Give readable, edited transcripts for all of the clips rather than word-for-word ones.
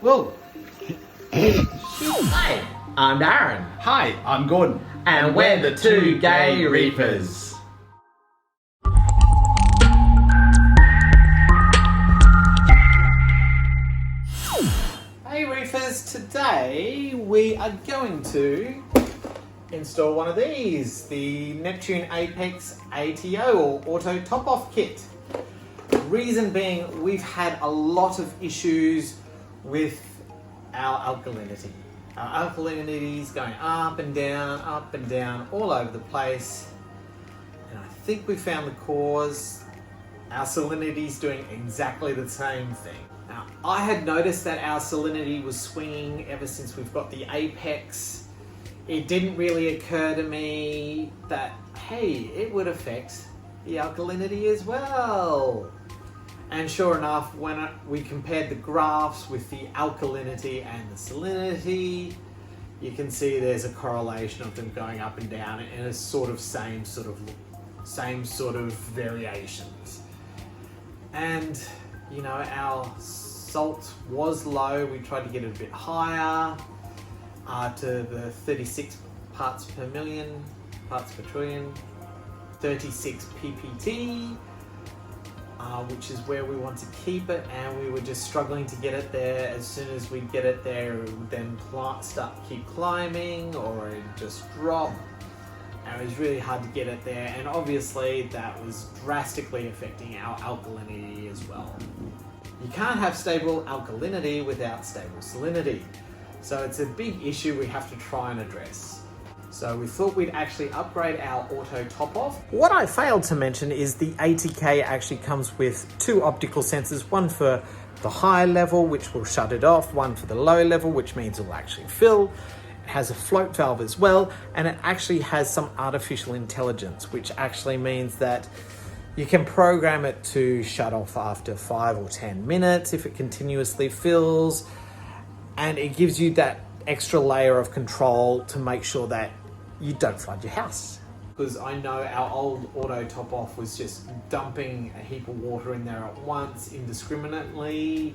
Whoa. Hi, I'm Darren. Hi, I'm Gordon. And we're the two Gay Reefers. Hey Reefers, today we are going to install one of these, the Neptune ATO or Auto Top-Off Kit. Reason being, we've had a lot of issues with our alkalinity. Our alkalinity is going up and down, all over the place. And I think we found the cause. Our salinity is doing exactly the same thing. Now, I had noticed that our salinity was swinging ever since we've got the Apex. It didn't really occur to me that, hey, it would affect the alkalinity as well. And sure enough, when we compared the graphs with the alkalinity and the salinity, you can see there's a correlation of them going up and down in a sort of same sort of variations. And you know, our salt was low. We tried to get it a bit higher to the 36 parts per million, parts per trillion, 36 ppt. Which is where we want to keep it, and we were just struggling to get it there. As soon as we get it there, it would then keep climbing, or it would just drop, and it was really hard to get it there, and obviously that was drastically affecting our alkalinity as well. You can't have stable alkalinity without stable salinity, so it's a big issue we have to try and address. So we thought we'd actually upgrade our auto top-off. What I failed to mention is the ATK actually comes with two optical sensors, one for the high level, which will shut it off, one for the low level, which means it will actually fill. It has a float valve as well, and it actually has some artificial intelligence, which actually means that you can program it to shut off after 5 or 10 minutes if it continuously fills, and it gives you that extra layer of control to make sure that you don't flood your house. Because I know our old auto top-off was just dumping a heap of water in there at once, indiscriminately.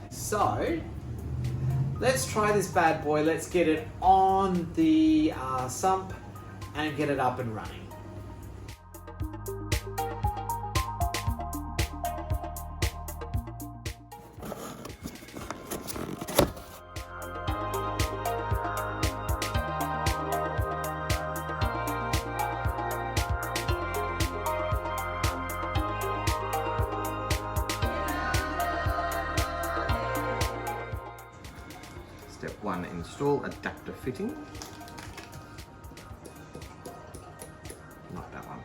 So, let's try this bad boy. Let's get it on the sump and get it up and running. Step 1, install adapter fitting. Not that one.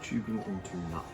Tubing into nut.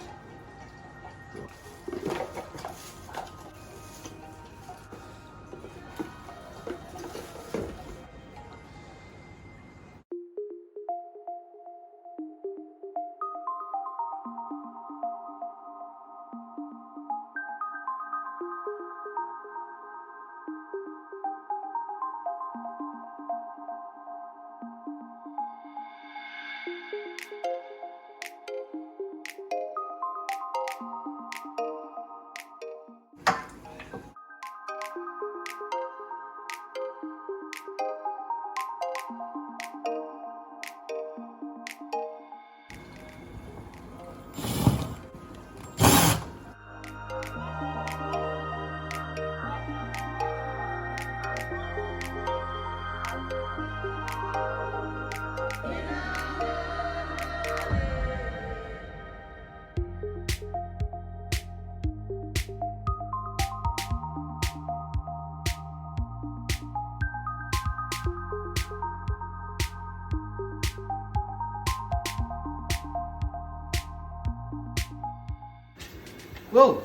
Whoa!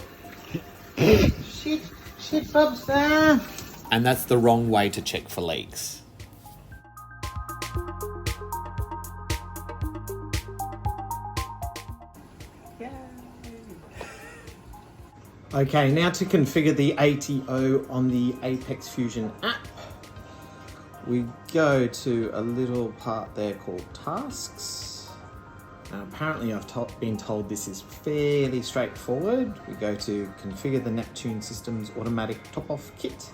shit, Bob's there! And that's the wrong way to check for leaks. Okay, now to configure the ATO on the Apex Fusion app, we go to a little part there called Tasks. Now, apparently I've been told this is fairly straightforward. We go to Configure the Neptune System's Automatic Top-Off Kit.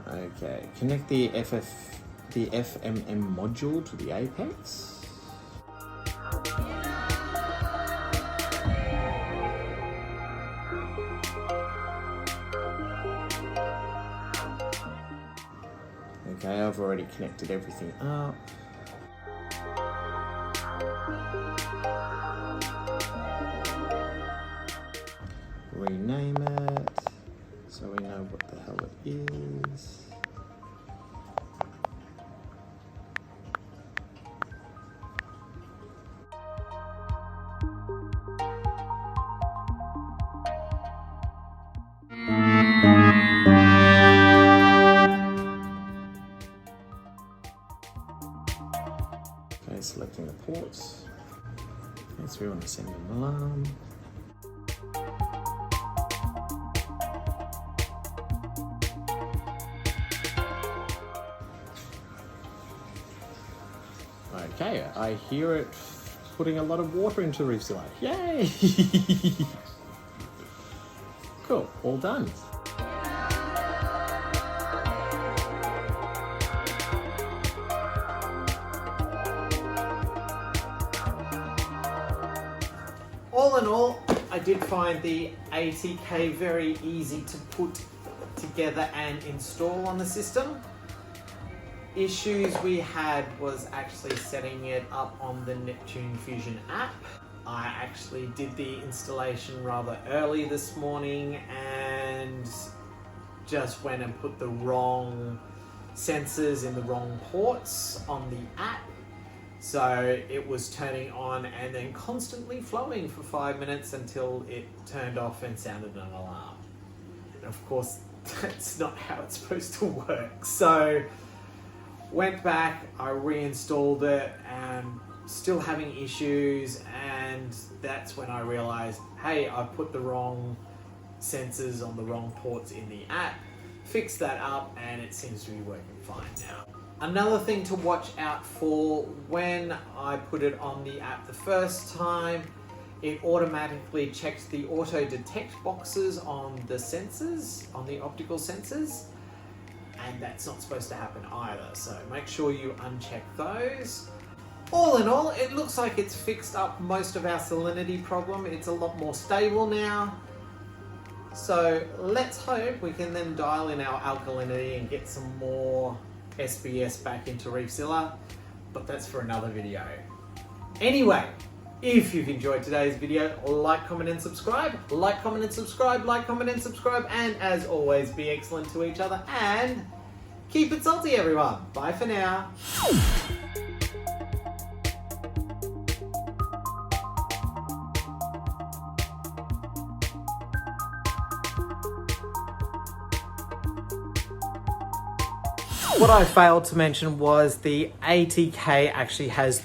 Okay, connect the FMM module to the Apex. Okay, I've already connected everything up. Rename it so we know what the hell it is. Okay, selecting the ports. Okay, so we want to send an alarm. Okay, I hear it putting a lot of water into Reefzilla. Yay! Cool, all done. All in all, I did find the ATK very easy to put together and install on the system. Issues we had was actually setting it up on the Neptune Fusion app. I actually did the installation rather early this morning and just went and put the wrong sensors in the wrong ports on the app. So it was turning on and then constantly flowing for 5 minutes until it turned off and sounded an alarm. And of course, that's not how it's supposed to work. So went back, I reinstalled it and still having issues, and that's when I realized, hey, I put the wrong sensors on the wrong ports in the app. Fixed that up and it seems to be working fine now. Another thing to watch out for, when I put it on the app the first time, it automatically checks the auto detect boxes on the sensors, on the optical sensors, and that's not supposed to happen either. So make sure you uncheck those. All in all, it looks like it's fixed up most of our salinity problem. It's a lot more stable now. So let's hope we can then dial in our alkalinity and get some more SBS back into Reefzilla, but that's for another video. Anyway, if you've enjoyed today's video, like, comment and subscribe. Like, comment and subscribe, like, comment and subscribe, and as always, be excellent to each other and keep it salty, everyone. Bye for now. What I failed to mention was the ATK actually has